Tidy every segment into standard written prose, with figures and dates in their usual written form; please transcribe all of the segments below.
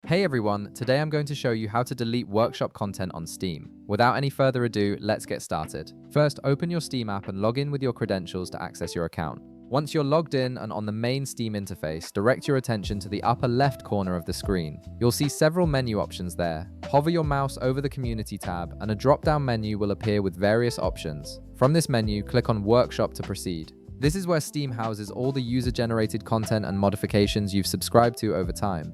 Hey everyone, today I'm going to show you how to delete workshop content on Steam. Without any further ado, let's get started. First, open your Steam app and log in with your credentials to access your account. Once you're logged in and on the main Steam interface, direct your attention to the upper left corner of the screen. You'll see several menu options there. Hover your mouse over the Community tab and a drop-down menu will appear with various options. From this menu, click on Workshop to proceed. This is where Steam houses all the user-generated content and modifications you've subscribed to over time.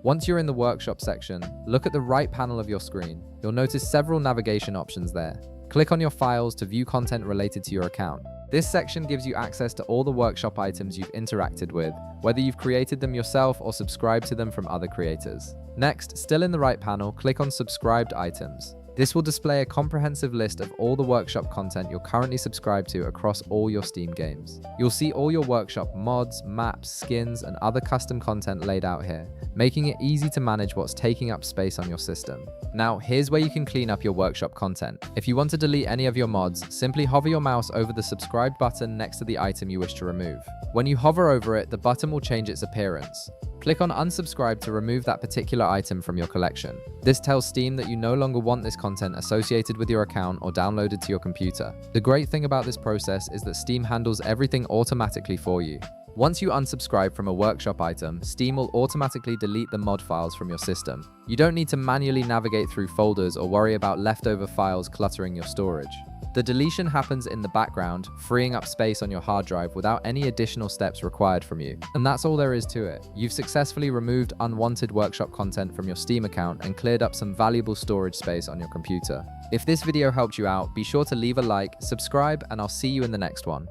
Once you're in the workshop section, look at the right panel of your screen. You'll notice several navigation options there. Click on your files to view content related to your account. This section gives you access to all the workshop items you've interacted with, whether you've created them yourself or subscribed to them from other creators. Next, still in the right panel, click on Subscribed Items. This will display a comprehensive list of all the workshop content you're currently subscribed to across all your Steam games. You'll see all your workshop mods, maps, skins, and other custom content laid out here, making it easy to manage what's taking up space on your system. Now, here's where you can clean up your workshop content. If you want to delete any of your mods, simply hover your mouse over the subscribe button next to the item you wish to remove. When you hover over it, the button will change its appearance. Click on Unsubscribe to remove that particular item from your collection. This tells Steam that you no longer want this content associated with your account or downloaded to your computer. The great thing about this process is that Steam handles everything automatically for you. Once you unsubscribe from a workshop item, Steam will automatically delete the mod files from your system. You don't need to manually navigate through folders or worry about leftover files cluttering your storage. The deletion happens in the background, freeing up space on your hard drive without any additional steps required from you. And that's all there is to it. You've successfully removed unwanted workshop content from your Steam account and cleared up some valuable storage space on your computer. If this video helped you out, be sure to leave a like, subscribe, and I'll see you in the next one.